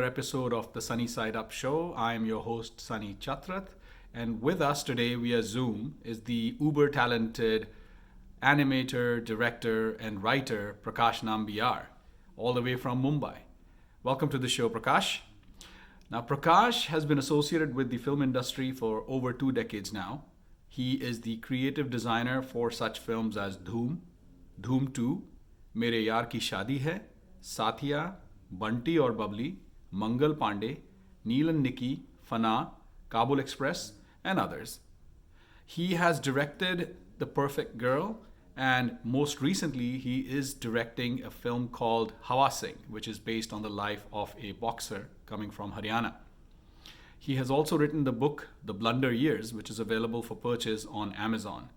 episode of the Sunny Side Up Show. I am your host, Sunny Chatrath, and with us today via Zoom is the uber talented animator, director, and writer Prakash Nambiar, all the way from Mumbai. Welcome to the show, Prakash. Now, Prakash has been associated with the film industry for over 2 decades now. He is the creative designer for such films as Dhoom, Dhoom 2, Mere Yaar Ki Shaadi Hai, Saathiya, Bunty Aur Babli, Mangal Pandey, Neal and Nikki, Fanaa, Kabul Express, and others. He has directed The Perfect Girl, and most recently, he is directing a film called Hawa Singh, which is based on the life of a boxer coming from Haryana. He has also written the book The Blunder Years, which is available for purchase on Amazon.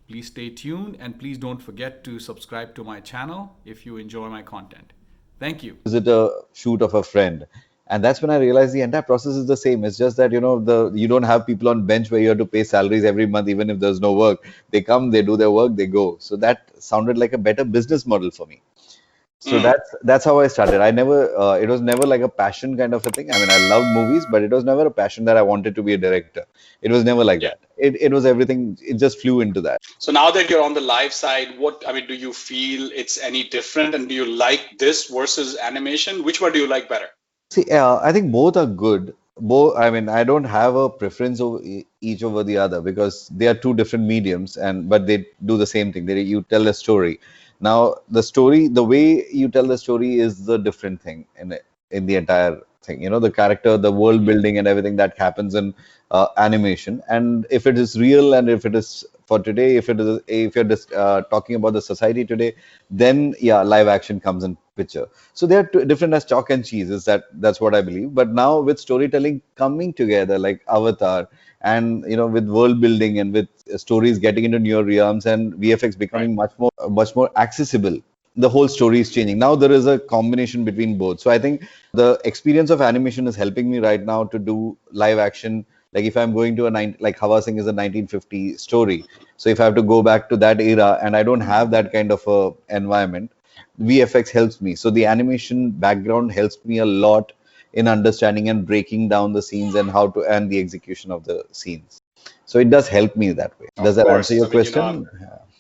Please stay tuned and please don't forget to subscribe to my channel if you enjoy my content. Thank you. Visit a shoot of a friend, and that's when I realized the entire process is the same. It's just that you don't have people on bench where you have to pay salaries every month even if there's no work. They come, they do their work, they go. So that sounded like a better business model for me. So that's how I started. I never it was never like a passion kind of a thing. I mean, I loved movies, but it was never a passion that I wanted to be a director. It was never like that. It was everything. It just flew into that. So now that you're on the live side, do you feel it's any different? And do you like this versus animation? Which one do you like better? See, I think both are good. Both, I mean, I don't have a preference over each over the other because they are two different mediums, but they do the same thing. You tell a story. Now, the way you tell the story is the different thing in the entire thing. The character, the world building, and everything that happens in animation. And if it is real, and if it is for today, if you're just talking about the society today, then live action comes in picture. So they are different as chalk and cheese. That's what I believe. But now with storytelling coming together, like Avatar, and with world building and with stories getting into newer realms and VFX becoming much more accessible, the whole story is changing. Now there is a combination between both. So I think the experience of animation is helping me right now to do live action. Like if I'm going to like Hawa Singh is a 1950 story. So if I have to go back to that era and I don't have that kind of a environment, VFX helps me. So the animation background helps me a lot in understanding and breaking down the scenes and and the execution of the scenes. So it does help me that way. Does that answer your question?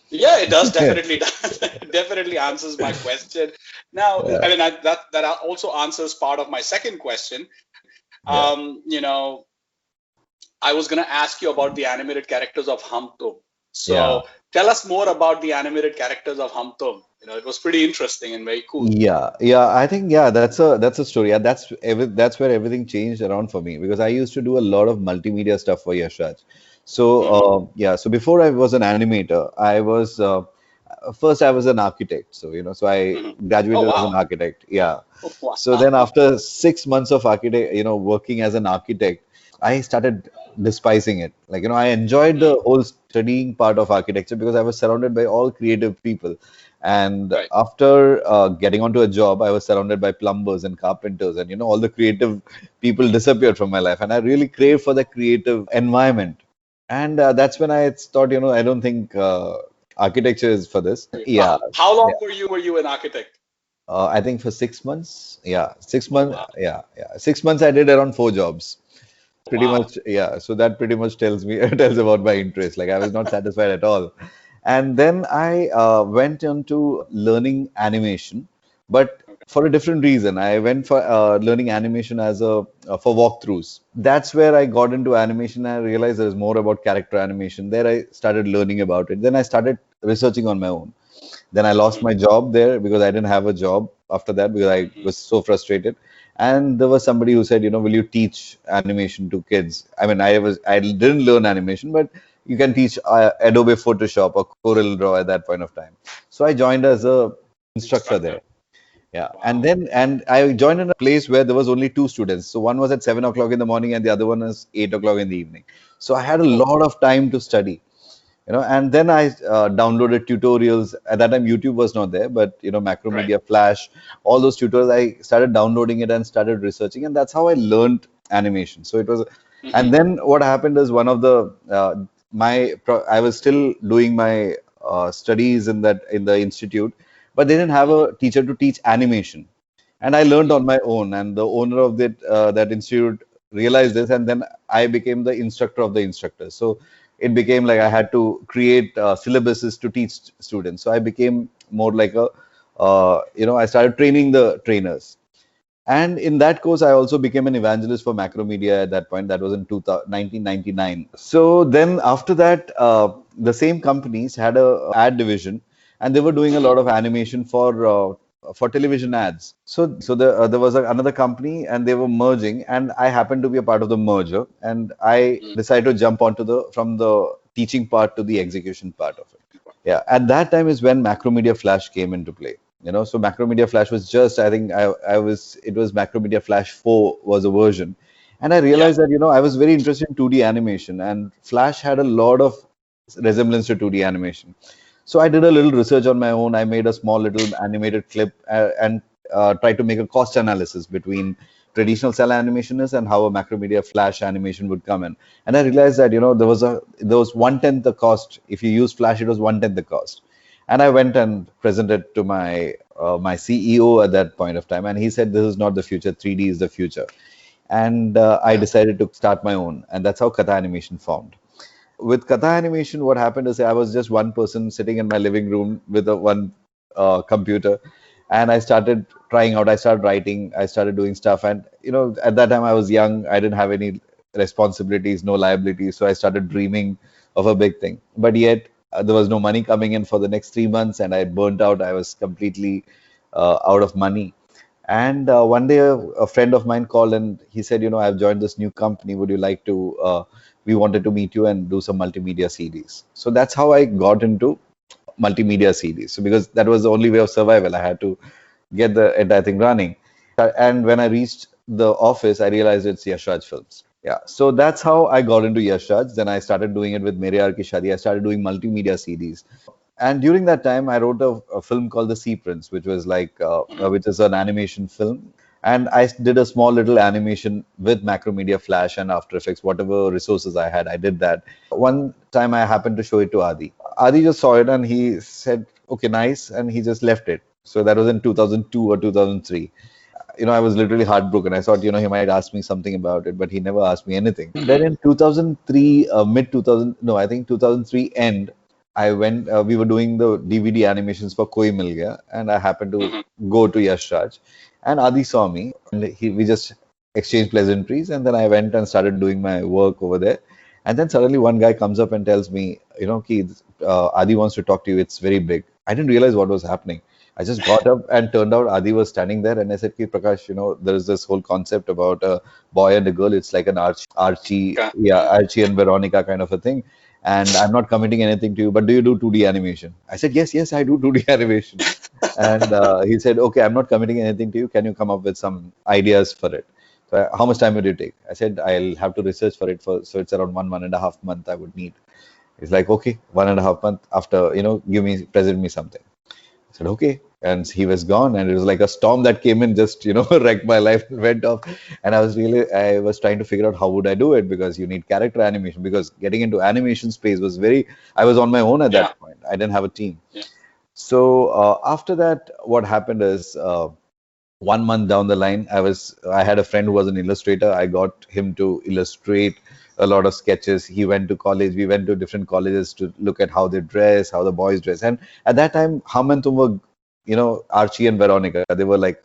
Yeah, it does. Definitely does. It definitely answers my question. Now, I mean, that also answers part of my second question. I was going to ask you about the animated characters of Hum-Tum. So tell us more about the animated characters of Hum-Tum. It was pretty interesting and very cool. I think that's a story. That's where everything changed around for me because I used to do a lot of multimedia stuff for Yashraj. So so before I was an animator, I was first I was an architect. So so I graduated as an architect. Yeah. Wow. So then after 6 months of working as an architect, I started despising it. Like, I enjoyed the whole studying part of architecture because I was surrounded by all creative people. And after getting onto a job, I was surrounded by plumbers and carpenters and, all the creative people disappeared from my life. And I really craved for the creative environment. And that's when I thought, I don't think architecture is for this. Yeah. How long were you an architect? I think for 6 months. Yeah. 6 months. Yeah. 6 months I did around 4 jobs. Pretty much, so that pretty much tells about my interest. Like I was not satisfied at all. And then I went into learning animation, but for a different reason. I went for learning animation for walkthroughs. That's where I got into animation. I realized there's more about character animation. There I started learning about it. Then I started researching on my own. Then I lost my job there because I didn't have a job after that because I was so frustrated. And there was somebody who said, will you teach animation to kids? I mean, I didn't learn animation, but you can teach Adobe Photoshop or Corel Draw at that point of time. So I joined as a instructor there. Yeah. Wow. And I joined in a place where there was only 2 students. So one was at 7 o'clock in the morning and the other one was 8 o'clock in the evening. So I had a lot of time to study. And then I downloaded tutorials. At that time, YouTube was not there, but Macromedia, Flash, all those tutorials, I started downloading it and started researching, and that's how I learned animation. So it was, and then what happened is one of the I was still doing my studies in the institute, but they didn't have a teacher to teach animation. And I learned on my own. And the owner of that institute realized this, and then I became the instructor of the instructors. So it became like I had to create syllabuses to teach students. So I became more like I started training the trainers. And in that course, I also became an evangelist for Macromedia at that point. That was in 1999. So then after that, the same companies had a ad division, and they were doing a lot of animation for television ads. There was another company, and they were merging, and I happened to be a part of the merger, and I decided to jump onto from the teaching part to the execution part of it. Yeah, at that time is when Macromedia Flash came into play. So Macromedia Flash was just, I think it was Macromedia Flash 4 was a version. And I realized that, I was very interested in 2D animation, and Flash had a lot of resemblance to 2D animation. So I did a little research on my own. I made a small little animated clip and tried to make a cost analysis between traditional cell animationists and how a Macromedia Flash animation would come in. And I realized that, there was 1/10 the cost. If you use Flash, it was 1/10 the cost. And I went and presented to my CEO at that point of time, and he said, "This is not the future. 3D is the future." And I decided to start my own, and that's how Katha Animation formed. With Katha Animation, what happened is I was just one person sitting in my living room with one computer, and I started trying out. I started writing. I started doing stuff, and at that time I was young. I didn't have any responsibilities, no liabilities, so I started dreaming of a big thing. But yet there was no money coming in for the next 3 months, and I burnt out. I was completely out of money. And one day, a friend of mine called and he said, "I've joined this new company. Would you like to? We wanted to meet you and do some multimedia CDs." So that's how I got into multimedia CDs. So because that was the only way of survival, I had to get the entire thing running. And when I reached the office, I realized it's Yash Raj Films. Yeah, so that's how I got into Yashraj. Then I started doing it with Yaar Ki Shaadi Hai. I started doing multimedia CDs. And during that time, I wrote a film called The Sea Prince, which was which is an animation film. And I did a small little animation with Macromedia Flash and After Effects, whatever resources I had, I did that. One time I happened to show it to Adi. Adi just saw it and he said, "Okay, nice," and he just left it. So that was in 2002 or 2003. I was literally heartbroken. I thought, he might ask me something about it, but he never asked me anything. Then in 2003, mid 2000, no, I think 2003 end, I went, we were doing the DVD animations for Koi Mil Gaya, and I happened to go to Yashraj, and Adi saw me, and we just exchanged pleasantries, and then I went and started doing my work over there. And then suddenly one guy comes up and tells me, Ki, Adi wants to talk to you. It's very big. I didn't realize what was happening. I just got up and turned out Adi was standing there, and I said, "Ki Prakash, there is this whole concept about a boy and a girl. It's like an Archie and Veronica kind of a thing. And I'm not committing anything to you, but do you do 2D animation?" I said, "Yes, I do 2D animation." And he said, "Okay, I'm not committing anything to you. Can you come up with some ideas for it?" So, how much time would you take? I said, "I'll have to research for it. So it's around 1.5 months I would need." He's like, "Okay, 1.5 months after, present me something." I said, "Okay." And he was gone. And it was like a storm that came in, just, wrecked my life and went off. And I was trying to figure out how would I do it, because you need character animation, because getting into animation space was I was on my own at that point. I didn't have a team. Yeah. So after that, what happened is 1 month down the line, I had a friend who was an illustrator. I got him to illustrate a lot of sketches. He went to college. We went to different colleges to look at how they dress, how the boys dress. And at that time, Hum-Tum were, Archie and Veronica. They were like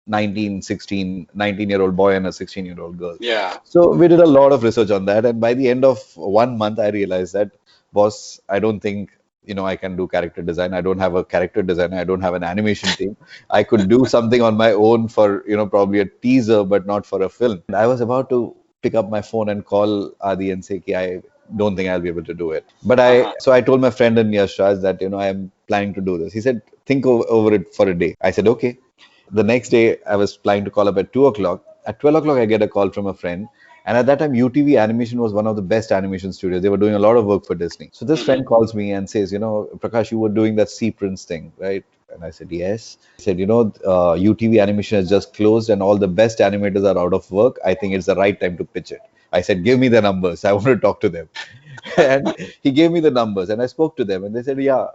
19-year-old boy and a 16-year-old girl. Yeah. So we did a lot of research on that. And by the end of 1 month, I realized that, boss, I don't think, I can do character design. I don't have a character designer. I don't have an animation team. I could do something on my own for, probably a teaser, but not for a film. And I was about to pick up my phone and call Adi and say, "Ki, I don't think I'll be able to do it." But so I told my friend in Yashraj that, I am planning to do this. He said, "Think over it for a day." I said, "Okay." The next day, I was planning to call up at 2 o'clock. At 12 o'clock, I get a call from a friend. And at that time, UTV Animation was one of the best animation studios. They were doing a lot of work for Disney. So this friend calls me and says, "Prakash, you were doing that Sea Prince thing, right?" And I said, "Yes." He said, "UTV Animation has just closed and all the best animators are out of work. I think it's the right time to pitch it." I said, "Give me the numbers. I want to talk to them." And he gave me the numbers and I spoke to them and they said, "Yeah,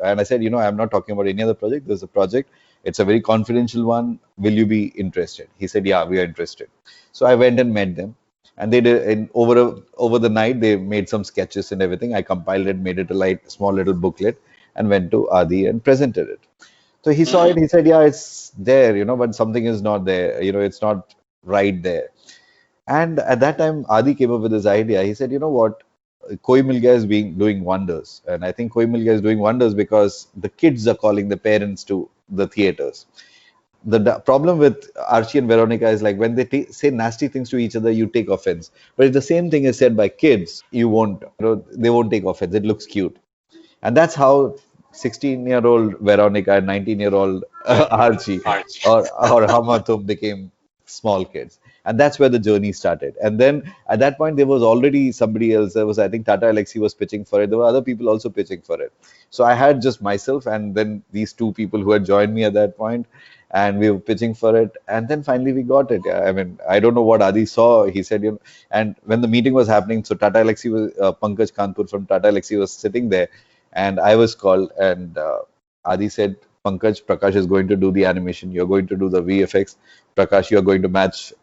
and I said, "I'm not talking about any other project. There's a project It's a very confidential one. Will you be interested? He said, yeah, we are interested. So I went and met them. And they did, and over the night, they made some sketches and everything. I compiled it, made it a small little booklet, and went to Adi and presented it. So he saw it. He said, "Yeah, it's there, but something is not there. It's not right there." And at that time, Adi came up with this idea. He said, "You know what? Koi Mil Gaya is doing wonders, and I think Koi Mil Gaya is doing wonders because the kids are calling the parents to the theaters. The problem with Archie and Veronica is like when they say nasty things to each other, you take offense. But if the same thing is said by kids, you won't. They won't take offense. It looks cute." And that's how 16-year-old Veronica and 19-year-old Archie or Hum-Tum became small kids. And that's where the journey started. And then at that point, there was already somebody else. There was, I think, Tata Alexi was pitching for it. There were other people also pitching for it. So I had just myself and then these two people who had joined me at that point, and we were pitching for it. And then finally we got it. I mean, I don't know what Adi saw. He said, and when the meeting was happening, so Tata Alexi was, Pankaj Kanpur from Tata Alexi was sitting there, and I was called, and Adi said, "Pankaj, Prakash is going to do the animation. You're going to do the VFX. Prakash, you're going to match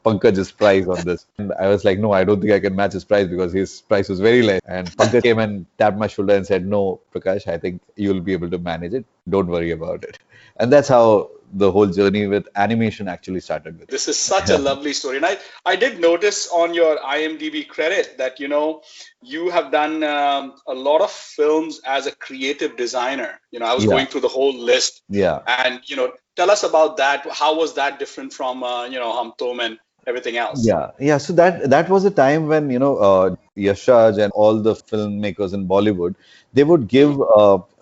Pankaj's price on this." And I was like, "No, I don't think I can match his price because his price was very less." And Pankaj came and tapped my shoulder and said, "No, Prakash, I think you'll be able to manage it. Don't worry about it." And that's how the whole journey with animation actually started with. This is such a lovely story. And I did notice on your IMDb credit that, you have done a lot of films as a creative designer. I was going through the whole list. Yeah. And, tell us about that. How was that different from, Hum-Tum and everything else? Yeah. So that was a time when, Yashraj and all the filmmakers in Bollywood, they would give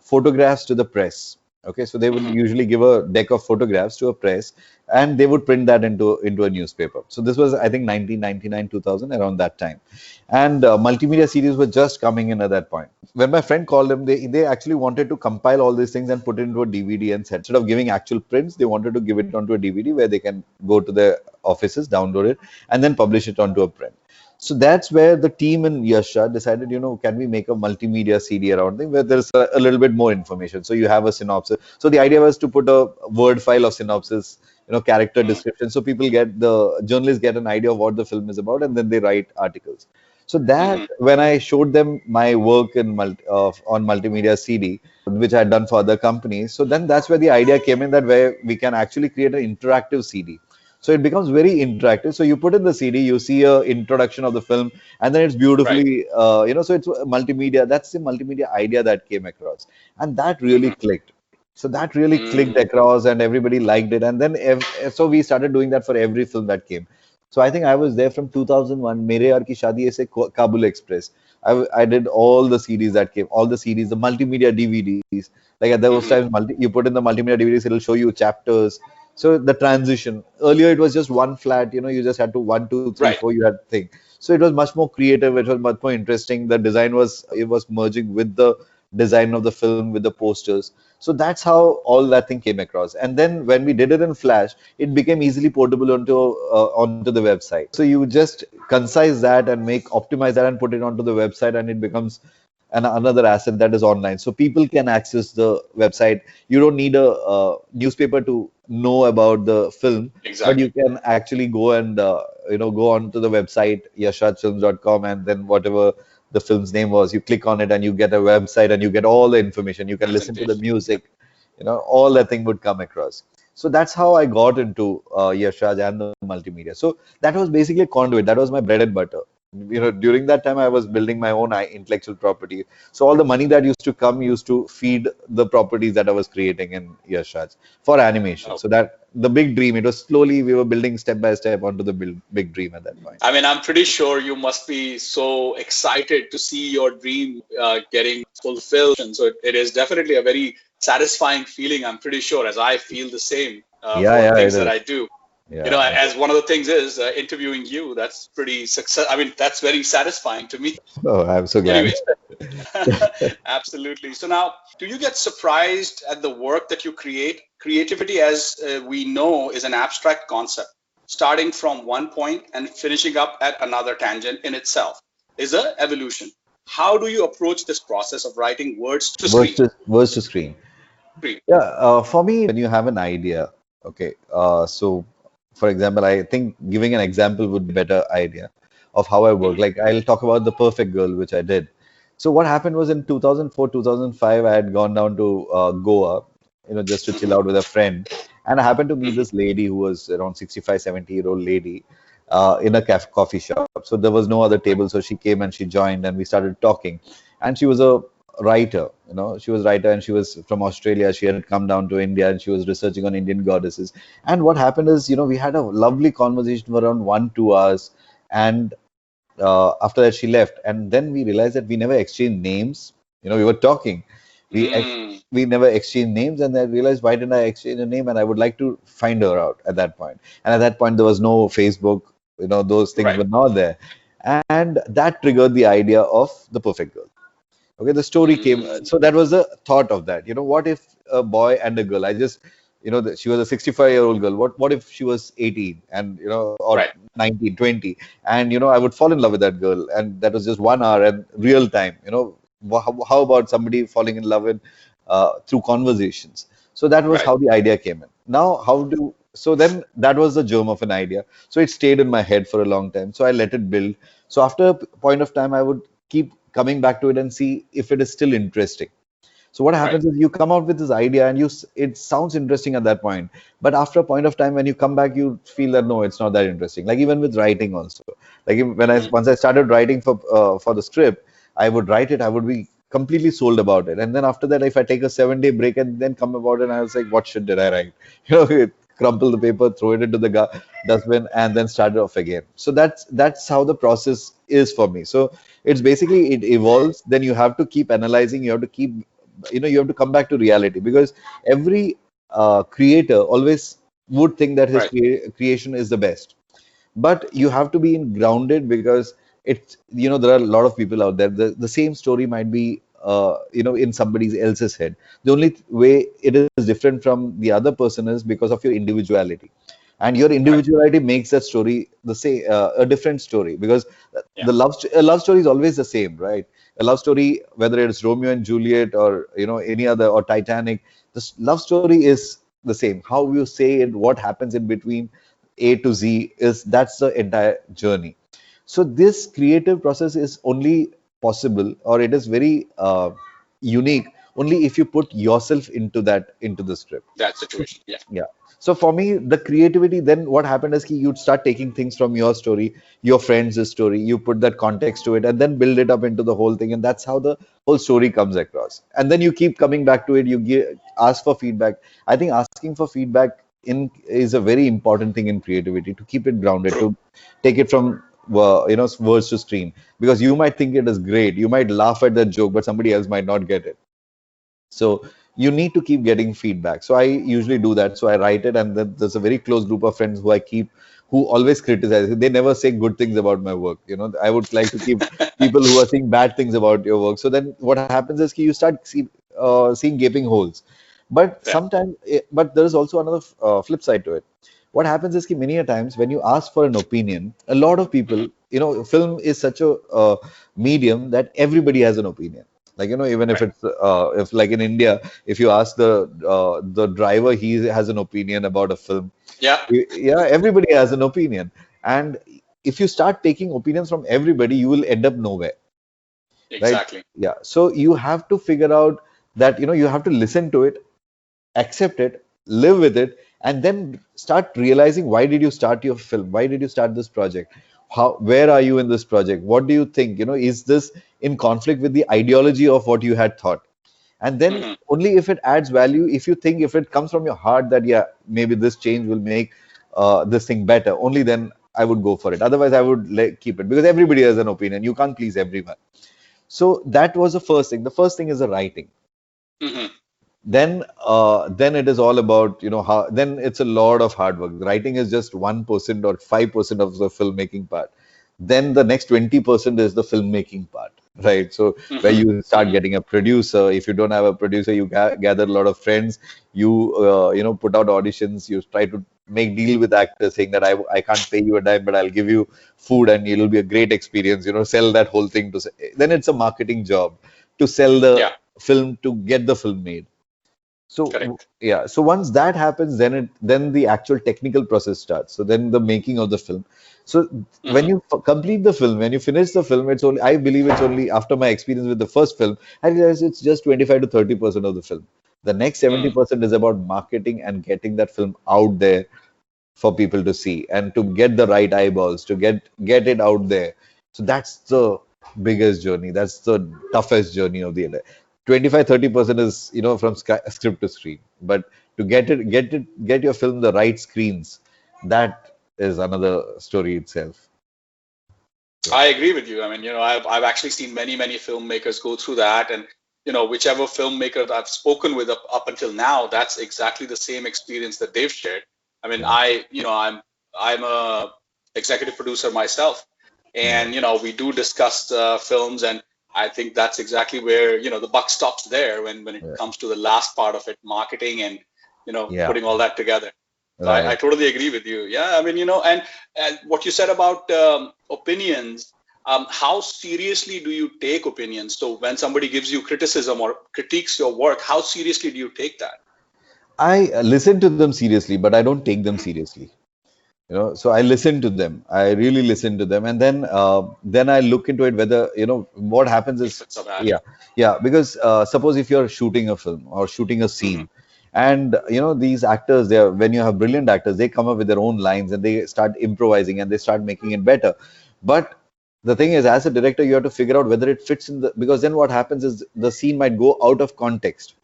photographs to the press. Okay, so they would usually give a deck of photographs to a press, and they would print that into a newspaper. So this was, I think, 1999, 2000, around that time, and multimedia series were just coming in at that point. When my friend called them, they actually wanted to compile all these things and put it into a DVD and set. Instead of giving actual prints, they wanted to give it onto a DVD where they can go to their offices, download it, and then publish it onto a print. So that's where the team in Yashraj decided, can we make a multimedia CD around thing where there's a little bit more information. So you have a synopsis. So the idea was to put a Word file of synopsis, character description. So the journalists get an idea of what the film is about, and then they write articles. So that when I showed them my work on multimedia CD, which I had done for other companies, so then that's where the idea came in that where we can actually create an interactive CD. So it becomes very interactive. So you put in the CD, you see a introduction of the film, and then it's beautifully, so it's multimedia. That's the multimedia idea that came across, and that really clicked. So that really clicked across, and everybody liked it. And then so we started doing that for every film that came. So I think I was there from 2001. Mere Yaar Ki Shaadi Hai se Kabul Express. I did all the CDs that came, all the CDs, the multimedia DVDs. Like at those times, you put in the multimedia DVDs, it'll show you chapters. So the transition, earlier it was just one flat, you just had to 1, 2, 3, 4, you had to think. So it was much more creative. It was much more interesting. The design was merging with the design of the film, with the posters. So that's how all that thing came across. And then when we did it in Flash, it became easily portable onto the website. So you just concise that and optimize that and put it onto the website, and it becomes another asset that is online. So people can access the website. You don't need a newspaper to know about the film, but you can actually go and go onto the website yashrajfilms.com, and then whatever the film's name was, you click on it and you get a website and you get all the information. You can listen to the music, all that thing would come across. So that's how I got into Yashraj and the multimedia. So that was basically a conduit. That was my bread and butter. During that time, I was building my own intellectual property. So all the money that used to come used to feed the properties that I was creating in Yashraj for animation. So that the big dream, it was slowly, we were building step by step onto the big dream at that point. I mean, I'm pretty sure you must be so excited to see your dream getting fulfilled. And so it is definitely a very satisfying feeling, I'm pretty sure, as I feel the same for things that I do. As one of the things is interviewing you, that's pretty success. I mean, that's very satisfying to me. Oh, I'm so glad. Absolutely. So now, do you get surprised at the work that you create? Creativity, as we know, is an abstract concept, starting from one point and finishing up at another tangent in itself is an evolution. How do you approach this process of writing words to screen? Words to screen. Yeah, for me, when you have an idea, okay, so for example, I think giving an example would be a better idea of how I work. Mhm. Like, I'll talk about The Perfect Girl, which I did. So what happened was in 2004, 2005, I had gone down to Goa, just to chill Mhm. out with a friend. And I happened to meet Mhm. this lady who was around 65, 70-year-old lady in a coffee shop. So there was no other table. So she came and she joined and we started talking. And she was a writer, she was writer and she was from Australia. She had come down to India and she was researching on Indian goddesses. And what happened is, we had a lovely conversation for around 1, 2 hours. And after that she left, and then we realized that we never exchanged names. We were talking, we ex- Mm. we never exchanged names, and I realized, why didn't I exchange a name? And I would like to find her out at that point. And at that point there was no Facebook, those things Right. were not there. And that triggered the idea of The Perfect Girl. Okay, the story came. Mm. So that was the thought of that. What if a boy and a girl? I just, she was a 65-year-old girl. What if she was 18 and or Right. 19, 20, and I would fall in love with that girl, and that was just 1 hour and real time. How about somebody falling in love through conversations? So that was Right. how the idea came in. Now, so then that was the germ of an idea. So it stayed in my head for a long time. So I let it build. So after a point of time, I would keep coming back to it and see if it is still interesting. So what Right. happens is you come out with this idea and it sounds interesting at that point, but after a point of time when you come back, you feel that no, it's not that interesting. Like even with writing also, like when I Mhm. once I started writing for the script, I would write it, I would be completely sold about it, and then after that, if I take a 7 day break and then come about it, and I was like, what shit did I write? Crumple the paper, throw it into the dustbin, and then start it off again. So that's how the process is for me. So it's basically it evolves. Then you have to keep analyzing. You have to keep, you have to come back to reality, because every creator always would think that his Right. creation is the best, but you have to be in grounded, because it's, there are a lot of people out there. The same story might be in somebody else's head. The only way it is different from the other person is because of your individuality, and your Right. individuality makes that story the same, a different story, because Yeah. a love story is always the same, right? A love story, whether it's Romeo and Juliet or any other, or Titanic, love story is the same. How you say it, what happens in between A to Z, is that's the entire journey. So this creative process is only possible, or it is very unique, only if you put yourself into the script. That So, situation. Yeah. yeah. So for me, the creativity, then what happened is you'd start taking things from your story, your friend's story, you put that context to it, and then build it up into the whole thing, and that's how the whole story comes across. And then you keep coming back to it. Ask for feedback. I think asking for feedback in is a very important thing in creativity, to keep it grounded, True. to take it from words to screen, because you might think it is great, you might laugh at that joke, but somebody else might not get it. So you need to keep getting feedback. So I usually do that. So I write it, and then there's a very close group of friends who always criticize. They never say good things about my work. I would like to keep people who are saying bad things about your work. So then what happens is you start seeing gaping holes. But Yeah. sometimes, but there is also another flip side to it. What happens is many a times when you ask for an opinion, a lot of Mhm. people, film is such a medium that everybody has an opinion. Like, even if Right. it's if like in India, if you ask the driver, he has an opinion about a film. Yeah. Yeah, everybody has an opinion, and if you start taking opinions from everybody, you will end up nowhere, right? Exactly. Yeah, so you have to figure out that you have to listen to it, accept it, live with it, and then start realizing, why did you start your film? Why did you start this project? Where are you in this project? What do you think? Is this in conflict with the ideology of what you had thought? And then Hmm. only if it adds value, if it comes from your heart that, yeah, maybe this change will make this thing better, only then I would go for it. Otherwise, I would keep it, because everybody has an opinion. You can't please everyone. So that was the first thing. The first thing is the writing. Hmm. Then it is all about, how, then it's a lot of hard work. Writing is just 1% or 5% of the filmmaking part. Then the next 20% is the filmmaking part, right? So where Hmm. you start Hmm. getting a producer. If you don't have a producer, you gather a lot of friends. You put out auditions. You try to make deal with actors, saying that I can't pay you a dime, but I'll give you food and it'll be a great experience. Sell that whole thing then it's a marketing job to sell the Yeah. film, to get the film made. So Correct. yeah, so once that happens, then the actual technical process starts. So then the making of the film. So when Hmm. you complete the film, when you finish the film, it's only, I believe it's only after my experience with the first film, I realize it's just 25 to 30% of the film. The next Mm. 70% is about marketing and getting that film out there for people to see and to get the right eyeballs, to get it out there. So that's the biggest journey. That's the toughest journey of the year. 25-30% is, from script to screen. But to get your film the right screens, that is another story itself. Yeah. I agree with you. I mean, I've actually seen many filmmakers go through that, and whichever filmmaker that I've spoken with up until now, that's exactly the same experience that they've shared. I mean, Yeah. I'm a executive producer myself, Yeah. and we do discuss films, and I think that's exactly where the buck stops there when it Yeah. comes to the last part of it, marketing and Yeah. putting all that together. So I Right. totally agree with you. Yeah, I mean, and what you said about opinions, how seriously do you take opinions? So when somebody gives you criticism or critiques your work, how seriously do you take that? I listen to them seriously, but I don't take them seriously. So I listen to them. I really listen to them, and then I look into it whether what happens If is, it's a value. yeah, because suppose if you're shooting a film or shooting a Hmm. scene, and these actors, they are, when you have brilliant actors, they come up with their own lines and they start improvising and they start making it better. But the thing is, as a director, you have to figure out whether it fits in the, because then what happens is the scene might go out of context.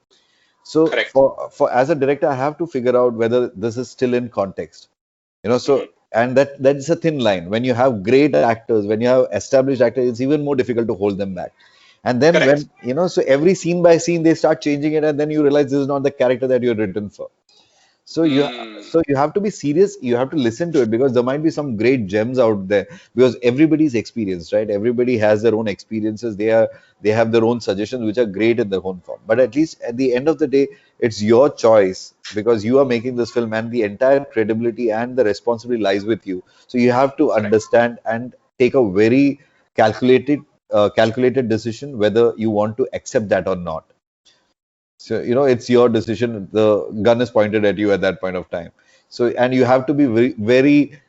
So Correct. for as a director, I have to figure out whether this is still in context. So Hmm. and that's a thin line. When you have great actors, when you have established actors, it's even more difficult to hold them back. And then Correct. when so every scene by scene they start changing it, and then you realize this is not the character that you're written for. So you Mm. so you have to be serious. You have to listen to it, because there might be some great gems out there. Because everybody's experienced, right? Everybody has their own experiences. They have their own suggestions, which are great in their own form. But at least at the end of the day, it's your choice, because you are making this film, and the entire credibility and the responsibility lies with you. So you have to Correct. understand and take a very calculated decision whether you want to accept that or not. So, it's your decision. The gun is pointed at you at that point of time. So, and you have to be very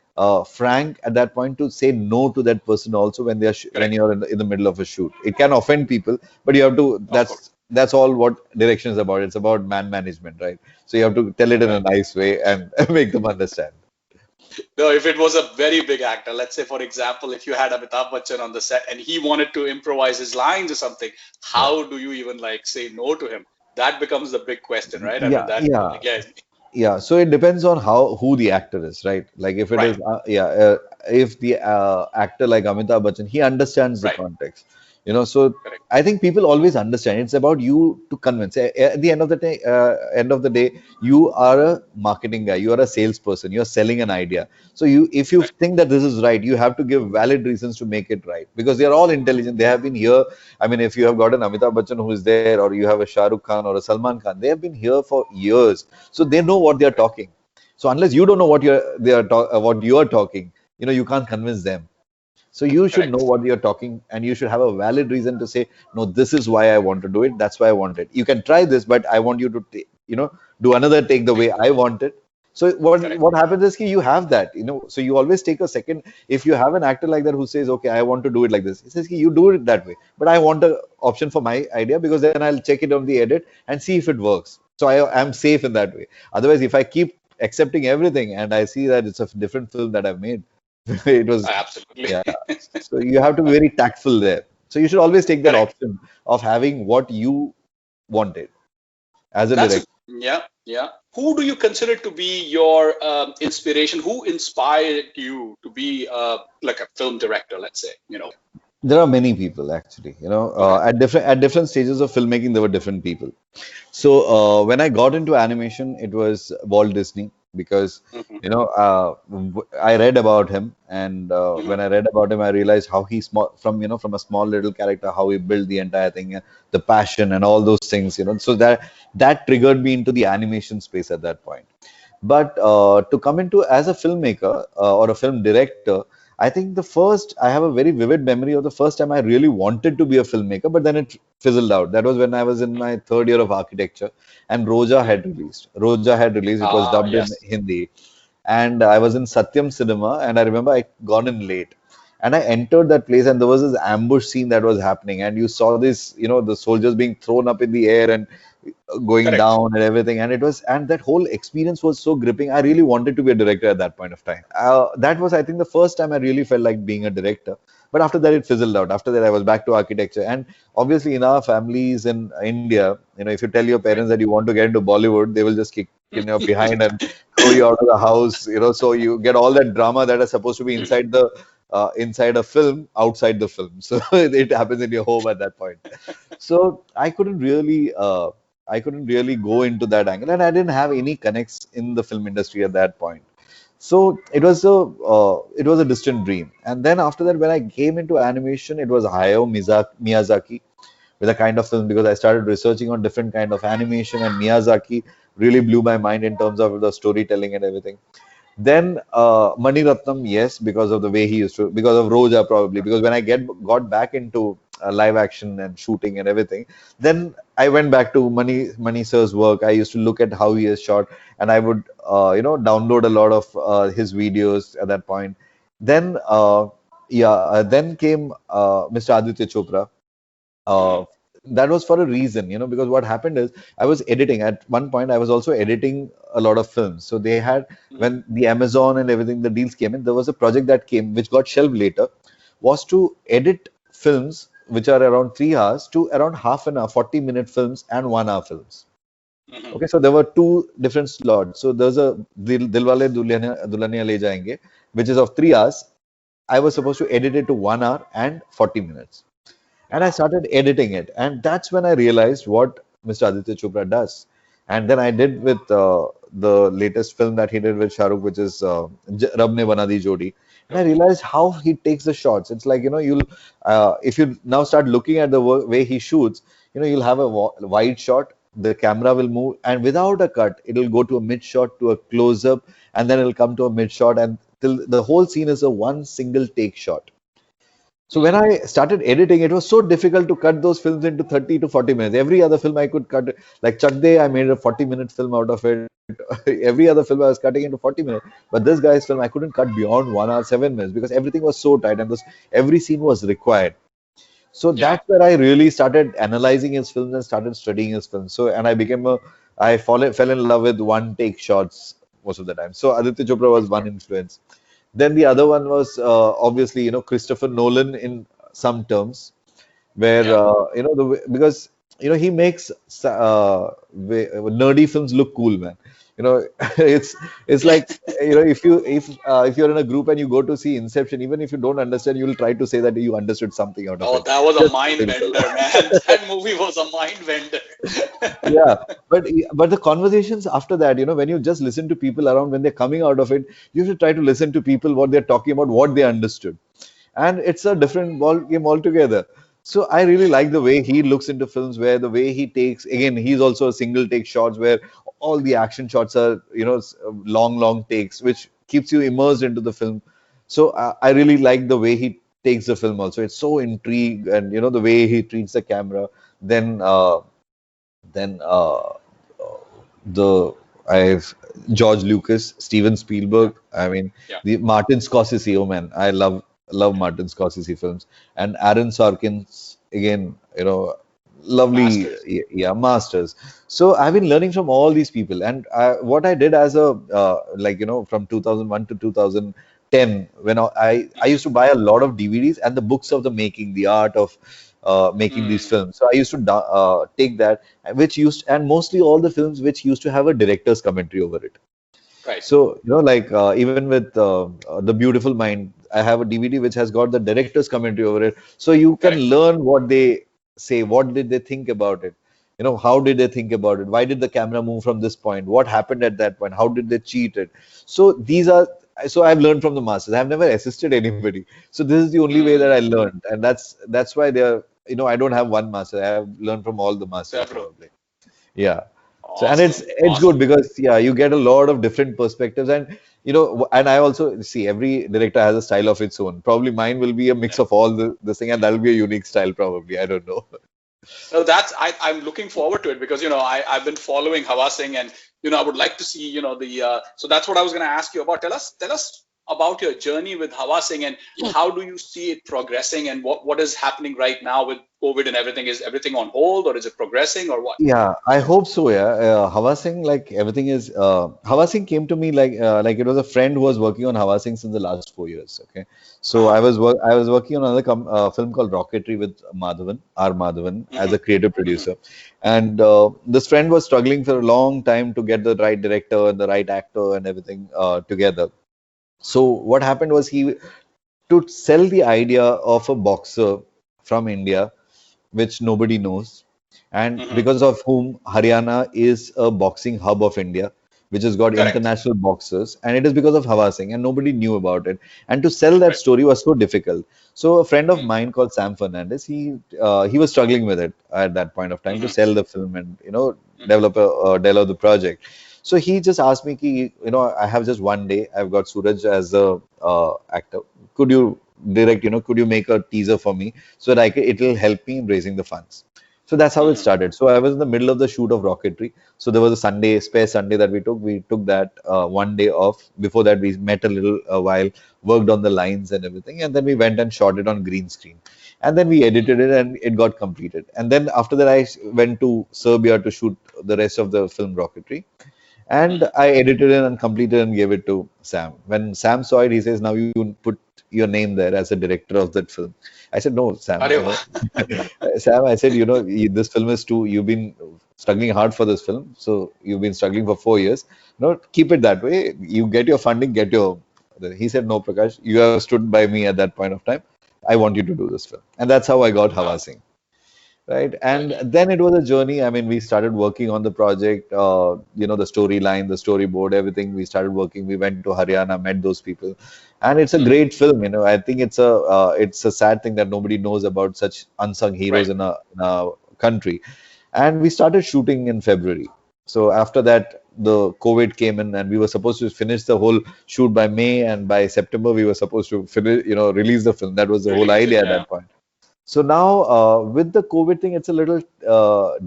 frank at that point to say no to that person also when when Correct. you're in the middle of a shoot. It can offend people, but you have to. Of course. That's all what direction is about. It's about man management, right? So you have to tell it in a Right. nice way and make them understand. No, if it was a very big actor, let's say, for example, if you had Amitabh Bachchan on the set and he wanted to improvise his lines or something, Yeah, how do you even like say no to him? That becomes the big question, right? I mean, yeah, that yeah. again, Yeah, so it depends on who the actor is, right? Like if it right, is if the actor like Amitabh Bachchan, he understands the right, context. So correct. I think people always understand. It's about you to convince. At the end of the day, you are a marketing guy, you are a salesperson, you're selling an idea. So if you Right. think that this is right, you have to give valid reasons to make it right, because they are all intelligent. They have been here. I mean, if you have got an Amitabh Bachchan who is there, or you have a Shah Rukh Khan or a Salman Khan, they have been here for years, so they know what they are talking. So unless you don't know what you are talking, you can't convince them. So you should know Correct. what you're talking, and you should have a valid reason to say, no, this is why I want to do it. That's why I want it. You can try this, but I want you to, do another take the way I want it. So Correct. what happens is you have that, so you always take a second. If you have an actor like that who says, okay, I want to do it like this, he says, you do it that way, but I want a option for my idea, because then I'll check it on the edit and see if it works. So I'm safe in that way. Otherwise, if I keep accepting everything and I see that it's a different film that I've made, it was, Absolutely. yeah. So you have to be very tactful there. So you should always take that Correct. option of having what you wanted as a That's a director. yeah, yeah. Who do you consider to be your inspiration? Who inspired you to be like a film director? Let's say, There are many people actually, Okay. at different stages of filmmaking, there were different people. So when I got into animation, it was Walt Disney, because Hmm. I read about him, and Hmm. when I read about him, I realized how he from a small little character, how he built the entire thing, the passion and all those things. So that triggered me into the animation space at that point. But to come into as a filmmaker or a film director, I think I have a very vivid memory of the first time I really wanted to be a filmmaker, but then it fizzled out. That was when I was in my third year of architecture, and Roja had released. Roja had released. It was Ah, dubbed in yes. Hindi, and I was in Satyam Cinema, and I remember I gone in late, and I entered that place, and there was this ambush scene that was happening, and you saw this, the soldiers being thrown up in the air and going Correct. down and everything, and that whole experience was so gripping. I really wanted to be a director at that point of time. That was, I think, the first time I really felt like being a director. But after that, it fizzled out. After that, I was back to architecture, and obviously, in our families in India, if you tell your Right. parents that you want to get into Bollywood, they will just kick in your behind and throw you out of the house. So you get all that drama that is supposed to be inside a film, outside the film. So it happens in your home at that point. So I couldn't really go into that angle, and I didn't have any connects in the film industry at that point. So it was a distant dream. And then after that, when I came into animation, it was Hayao Miyazaki with a kind of film, because I started researching on different kind of animation, and Miyazaki really blew my mind in terms of the storytelling and everything. Then Mani Ratnam, yes, because of the way he used to, because of Roja probably, because when I got back into live action and shooting and everything, then I went back to Mani sir's work. I used to look at how he has shot, and I would download a lot of his videos at that point. Then then came Mr. Aditya Chopra. Mhm. uh, that was for a reason, because what happened is I was editing at one point. I was also editing a lot of films. So they had, Mhm. when the Amazon and everything, the deals came in, there was a project that came, which got shelved later, was to edit films which are around 3 hours to around half an hour, 40-minute films and 1 hour films. Mhm. Okay, so there were two different slots. So there's a Dilwale Dulhania Le Jayenge, which is of 3 hours. I was supposed to edit it to 1 hour and 40 minutes. And I Wow. started editing it. And that's when I realized what Mr. Aditya Chopra does. And then I did with the latest film that he did with Shahrukh, which is Rab Ne Bana Di Jodi. And I Jody. realized how he takes the shots. It's like, if you now start looking at the way he shoots, you'll have a wide shot, the camera will move, and without a cut, it'll go to a mid shot, to a close up, and then it'll come to a mid shot, and till the whole scene is a one single take shot. So when Mhm. I started editing, it was so difficult to cut those films into 30 to 40 minutes. Every other film I could cut, like Chak De, I made a 40-minute film out of it. Every other film I was cutting into 40 minutes. But this guy's film, I couldn't cut beyond 1 hour, 7 minutes, because everything was so tight, and every scene was required. So Yeah. that's where I really started analyzing his films and started studying his films. And I fell in love with one take shots most of the time. So Aditya Chopra was Of one course. influence. Then the other one was obviously, Christopher Nolan in some terms, where Yeah. because he makes nerdy films look cool, man. it's it's Yeah. like, if you're in a group and you go to see Inception, even if you don't understand, you'll try to say that you understood something out of Oh, it. that was a Just mind simple. bender, man. That movie was a mind bender. Yeah, but the conversations after that, when you just listen to people around when they're coming out of it, you have to try to listen to people what they're talking about, what they understood, and it's a different ball game altogether. So I really like the way he looks into films, where the way he takes, again, he's also a single take shots, where all the action shots are, long takes, which keeps you immersed into the film. So I really like the way he takes the film also. It's so intrigued, and the way he treats the camera. Then then the I've George Lucas, Steven Yeah. Spielberg. I mean, Yeah. the Martin Scorsese. Oh man, I love Martin Scorsese films, and Aaron Sorkin's, again. Lovely, Masters. yeah, masters. So I've been learning from all these people, and what I did as a from 2001 to 2010, when I Mhm. used to buy a lot of DVDs and the books of the making, the art of making these Mm. films. So I used to take that, and mostly all the films which used to have a director's commentary over it. Right. So, like even with The Beautiful Mind, I have a DVD which has got the director's commentary over it. So you can Correct. learn what they say, what did they think about it? How did they think about it? Why did the camera move from this point? What happened at that point? How did they cheat it? So so I've learned from the masters. I've never assisted anybody. So this is the only way that Mm. I learned. And that's why I don't have one master. I have learned from all the masters Several. probably. Yeah. So, and Awesome. it's good Awesome. because yeah, you get a lot of different perspectives, and and I also see every director has a style of its own. Probably mine will be a mix Yeah. of all this thing, and that'll be a unique style. Probably, I don't know. No, I'm looking forward to it because I've been following Hawa Singh, and I would like to see the so that's what I was going to ask you about. Tell us about your journey with Hawa Singh, and how do you see it progressing, and what is happening right now with COVID and everything? Is everything on hold, or is it progressing, or what? Yeah, I hope so. Yeah, Hawa Singh, like everything is. Hawa Singh came to me like it was a friend who was working on Hawa Singh since the last 4 years. Okay, so Uh-huh. I was working on another film called Rocketry with Madhavan R Madhavan as Hmm. a creative Hmm. producer, and this friend was struggling for a long time to get the right director and the right actor and everything together. So what happened was he to sell the idea of a boxer from India which nobody knows, and Hmm. because of whom Haryana is a boxing hub of India, which has got Correct. international boxers, and it is because of Hawa Singh, and nobody knew about it. And to sell that Right. story was so difficult. So a friend of Hmm. mine called Sam Fernandez, he was struggling with it at that point of time to Hmm. sell the film and Hmm. develop the project. So he just asked me, ki, I have just one day. I've got Sooraj as the actor. Could you could you make a teaser for me so that it'll help me in raising the funds. So that's how it Hmm. started. So I was in the middle of the shoot of Rocketry. So there was a spare Sunday that we took. We took that one day off. Before that, we met a little while, worked on the lines and everything, and then we went and shot it on green screen. And then we edited it, and it got completed. And then after that, I went to Serbia to shoot the rest of the film Rocketry. And Hmm. I edited it and completed and gave it to Sam. When Sam saw it, he says, "Now you put your name there as a director of that film." I said, "No, Sam, Arey wah. Sam, I said, this film is too, you've been struggling hard for this film. So you've been struggling for 4 years. Keep it that way. You get your funding, get your." He said, "No, Prakash, you have stood by me at that point of time. I want you to do this film." And that's how I got Ah, Hawa Singh. Right. And right. then it was a journey. I mean, we started working on the project, the storyline, the storyboard, everything. We started working. We went to Haryana, met those people. And it's a Hmm. great film. I think it's a sad thing that nobody knows about such unsung heroes Right. in a country. And we started shooting in February. So after that, the COVID came in, and we were supposed to finish the whole shoot by May, and by September we were supposed to finish, release the film. That was the whole Release it. idea at Yeah. that point. So now, with the COVID thing, it's a little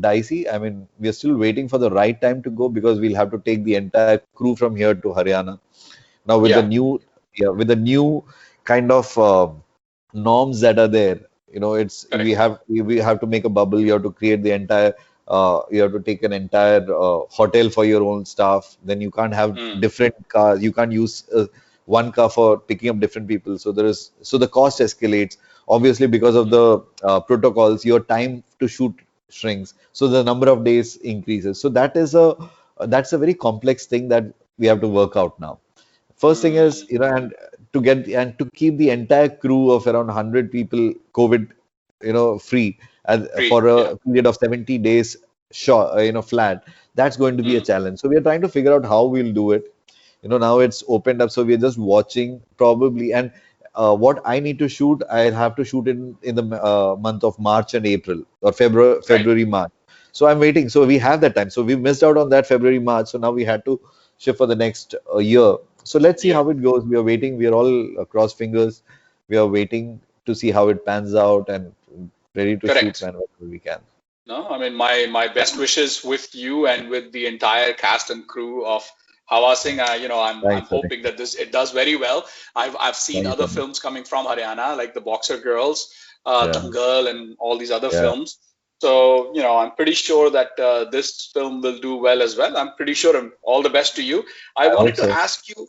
dicey. I mean, we are still waiting for the right time to go because we'll have to take the entire crew from here to Haryana. Now, Yeah. with the new kind of norms that are there, it's Correct. we have to make a bubble. You have to create the entire. You have to take an entire hotel for your own staff. Then you can't have Hmm. different cars. You can't use one car for picking up different people. So the cost escalates obviously because of the protocols. Your time to shoot shrinks, so the number of days increases. So that's a very complex thing that we have to work out now. First thing is, Hmm. and to keep the entire crew of around 100 people COVID, free Free. for Yeah. a period of 70 days, sure, flat. That's going to be a Hmm. challenge. So we are trying to figure out how we'll do it. Now it's opened up, so we're just watching probably. And what I need to shoot, I'll have to shoot in the month of March and April, or Right. February, March. So I'm waiting. So we have that time. So we missed out on that February, March. So now we had to shift for the next year. So let's see Yeah. how it goes. We are waiting. We are all cross fingers. We are waiting to see how it pans out, and ready to shoot Correct. whenever we can. No, I mean my best wishes with you and with the entire cast and crew of Hawa Singh. I'm Thanks, Sunny. hoping that this it does very well. I've seen Thanks, other Sunny. films coming from Haryana, like the Boxer Girls, Yeah, Dangal, and all these other yeah. films. So I'm pretty sure that this film will do well as well. I'm pretty sure. And all the best to you. I I hope wanted to so. ask you.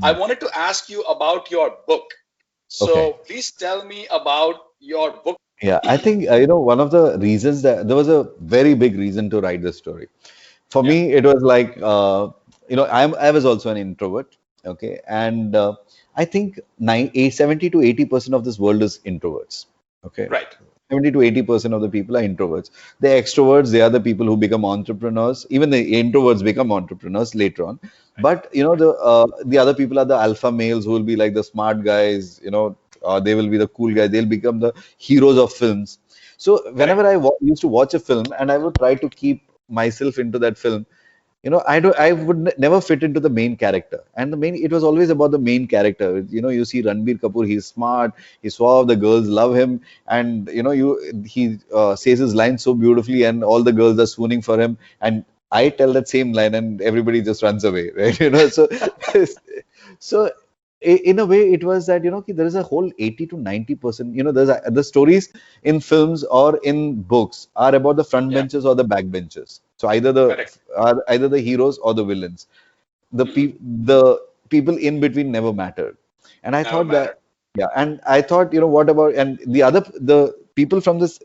I Mm. wanted to ask you about your book. Okay. So please tell me about your book. Yeah, I think one of the reasons that there was a very big reason to write this story. For Yeah. me, it was like I was also an introvert, okay, and I think 70 to 80% of this world is introverts, okay. Right. 70 to 80% of the people are introverts. The extroverts, they are the people who become entrepreneurs. Even the introverts become entrepreneurs later on. Right. But the other people are the alpha males who will be like the smart guys. They will be the cool guys. They'll become the heroes of films. So whenever Correct. I used to watch a film, and I would try to keep myself into that film, I would never fit into the main character. And it was always about the main character. You see Ranbir Kapoor, he's smart, he's suave, the girls love him, and he says his line so beautifully, and all the girls are swooning for him. And I tell that same line, and everybody just runs away, right? So, so in a way, it was that there is a whole 80 to 90%. The stories in films or in books are about the front Yeah. benches or the back benches. So Correct. either the heroes or the villains. Hmm. The people in between never mattered. And I Never thought that, mattered. yeah, and I thought, what about, and the people from this,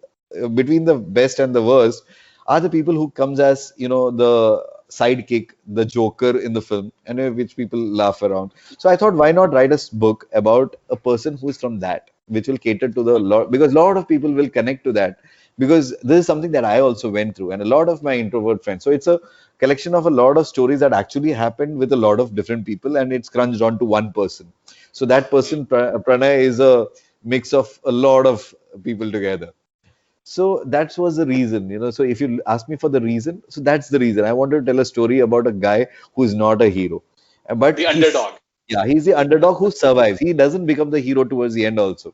between the best and the worst, are the people who comes as, the sidekick, the joker in the film, and which people laugh around. So I thought, why not write a book about a person who is from that, which will cater to the lot, because a lot of people will connect to that, because this is something that I also went through, and a lot of my introvert friends. So it's a collection of a lot of stories that actually happened with a lot of different people, and it's crunched onto one person. So that person, Pranay, is a mix of a lot of people together. So that was the reason. So if you ask me for the reason, so that's the reason. I wanted to tell a story about a guy who is not a hero, but The underdog. he's the underdog who survives. He doesn't become the hero towards the end also.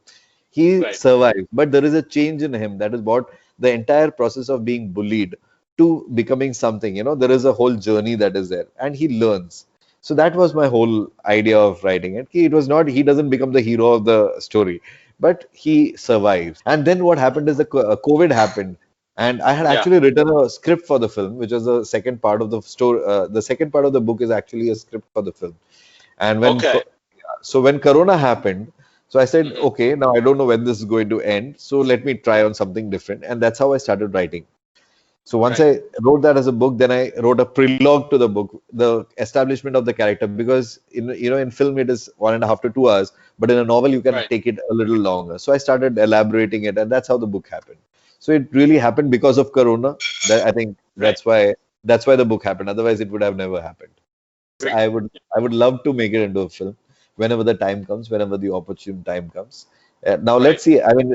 He Right. survives, but there is a change in him. That is what the entire process of being bullied to becoming something. There is a whole journey that is there, and he learns. So that was my whole idea of writing it. It was not, he doesn't become the hero of the story, but he survives. And then what happened is the COVID happened, and I had Yeah. actually written a script for the film, which was the second part of the story. The second part of the book is actually a script for the film. And Okay. when Corona happened, so I said, Hmm. okay, now I don't know when this is going to end, so let me try on something different, and that's how I started writing. So once Right. I wrote that as a book, then I wrote a prelogue to the book, the establishment of the character, because in film it is 1.5 to 2 hours, but in a novel you can Right. take it a little longer. So I started elaborating it, and that's how the book happened. So it really happened because of Corona. That I think Right. that's why the book happened. Otherwise, it would have never happened. Great. I would love to make it into a film whenever the time comes, whenever the opportune time comes. Now Right. let's see. I mean,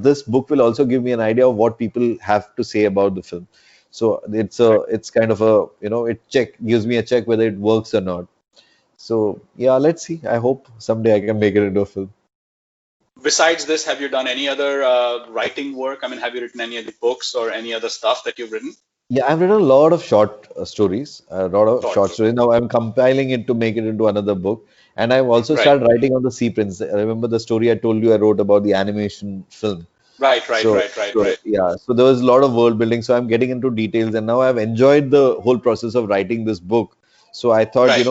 this book will also give me an idea of what people have to say about the film. So Right. it's kind of a it gives me a check whether it works or not. So yeah, let's see. I hope someday I can make it into a film. Besides this, have you done any other writing work? I mean, have you written any other books or any other stuff that you've written? Yeah, I've written a lot of short stories, a lot of Short short stories. stories. Now I'm compiling it to make it into another book. And I've also Right. started writing on the Sea Prince. I remember the story I told you I wrote about the animation film. Right. Right. So, Right. Right. so Right. yeah, so there was a lot of world building. So I'm getting into details, and now I've enjoyed the whole process of writing this book. So I thought, Right.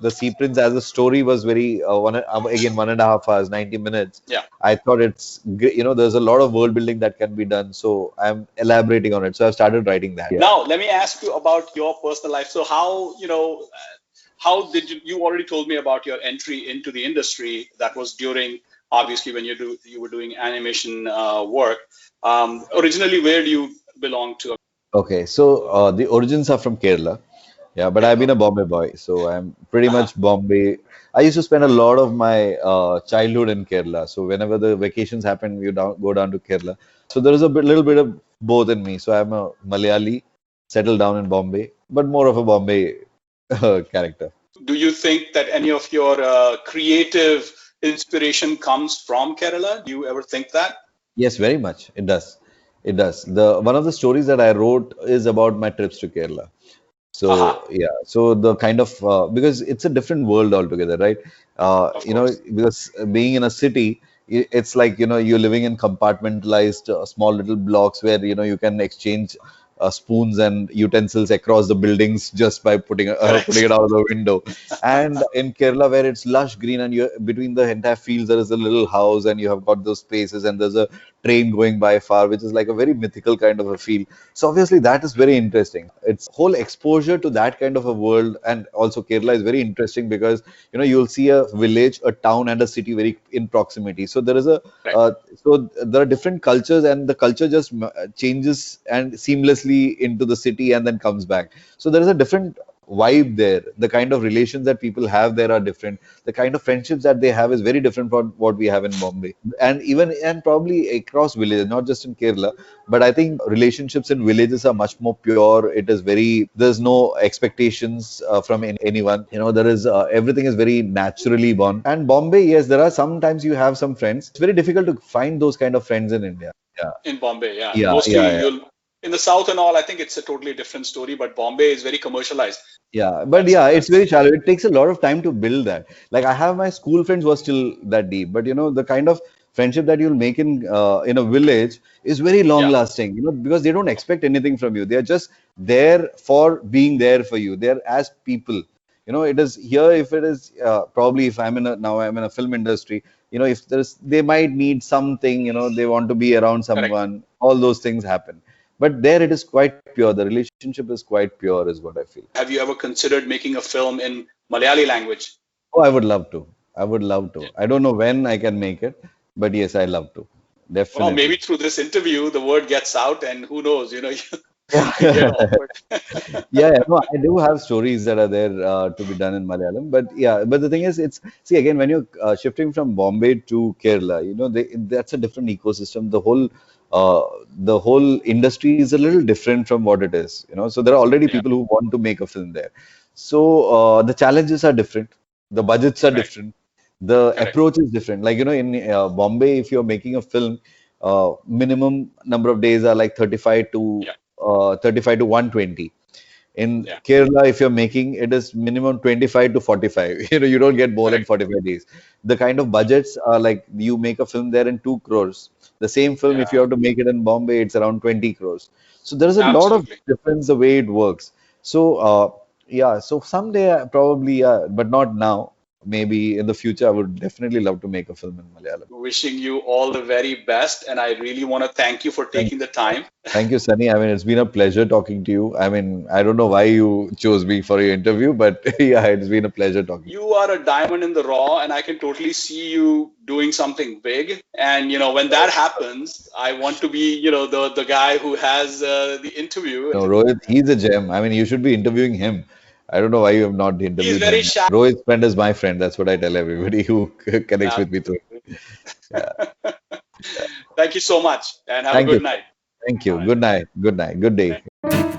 the Sea Prince as a story was very again 1.5 hours, 90 minutes. Yeah. I thought there's a lot of world building that can be done. So I'm elaborating on it. So I've started writing that. Yeah. Now, let me ask you about your personal life. So, how did you already told me about your entry into the industry? That was during, obviously, when you were doing animation work. Originally, where do you belong to? Okay, so the origins are from Kerala. Yeah, but I've Kerala. been a Bombay boy, so I'm pretty Uh-huh. much Bombay. I used to spend a lot of my childhood in Kerala. So whenever the vacations happen, go down to Kerala. So there is little bit of both in me. So I'm a Malayali, settled down in Bombay, but more of a Bombay character. Do you think that any of your creative inspiration comes from Kerala? Do you ever think that? Yes, very much. It does. It does. The one of the stories that I wrote is about my trips to Kerala. Aha, So yeah, so the kind of because it's a different world altogether, right? of course. Because being in a city, it's like you're living in compartmentalized small little blocks where you can exchange spoons and utensils across the buildings just by putting it Correct. out of the window. And in Kerala, where it's lush green and you between the entire fields there is a little house and you have got those spaces and there's a train going by far, which is like a very mythical kind of a feel. So obviously that is very interesting. It's whole exposure to that kind of a world, and also Kerala is very interesting because you'll see a village, a town, and a city very in proximity. So there is a Right. so there are different cultures, and the culture just changes and seamlessly into the city and then comes back. So there is a different vibe there, the kind of relations that people have there are different. The kind of friendships that they have is very different from what we have in Bombay, and even and probably across villages, not just in Kerala. But I think relationships in villages are much more pure. It is very, there's no expectations from anyone. You know, there is everything is very naturally born. And Bombay, yes, there are sometimes you have some friends. It's very difficult to find those kind of friends in India. Yeah, In Bombay, yeah. yeah, Mostly yeah, you'll in the south and all. I think it's a totally different story. But Bombay is very commercialized. yeah, but That's yeah, it's that's very shallow. It takes a lot of time to build that. Like I have my school friends who are still that deep, but you know, the kind of friendship that you'll make in a village is very long yeah. lasting. You know, because they don't expect anything from you. They are just there for being there for you. They're as people. You know, it is here. If it is probably if I'm in a now I'm in a film industry. You know, if there's they might need something. You know, they want to be around Correct. someone. All those things happen. But there it is quite pure. The relationship is quite pure, is what I feel. Have you ever considered making a film in Malayali language? Oh, I would love to. I would love Yeah. to. I don't know when I can make it, but yes, I love to. Well, Definitely. maybe through this interview, the word gets out, and who knows? You get Yeah. offered. Yeah, yeah, no, I do have stories that are there to be done in Malayalam, but yeah, but the thing is, it's see again when you're shifting from Bombay to Kerala, you know, that's a different ecosystem. Uh, the whole industry is a little different from what it is, you know. So there are already Yeah. people who want to make a film there. So the challenges are different, the budgets are Right. different, the Correct. approach is different. Like you know, in Bombay, if you're making a film, minimum number of days are like Yeah. 35 to 120. In Yeah. Kerala, if you're making it is minimum 25 to 45. You know, you don't get more than Correct. 45 days. The kind of budgets are like you make a film there in 2 crores. The same film, if you Yeah. have to make it in Bombay, it's around 20 crores. So there is a lot of Absolutely. difference the way it works. So yeah, so someday probably, but not now. Maybe in the future, I would definitely love to make a film in Malayalam. Wishing you all the very best, and I really want to thank you for Thank taking the time. Thank you, Sunny. I mean, it's been a pleasure talking to you. I mean, I don't know why you chose me for your interview, but yeah, it's been a pleasure talking. You are a diamond in the raw, and I can totally see you doing something big. And when that happens, I want to be the guy who has the interview. No, Rohit, he's a gem. I mean, you should be interviewing him. I don't know why you have not He's interviewed very him. shy. Rohit's friend is my friend. That's what I tell everybody who connects with me through. Absolutely. Yeah. Thank you so much, and have a Thank you. good night. Thank All you. right. Good night. Good night. Good day.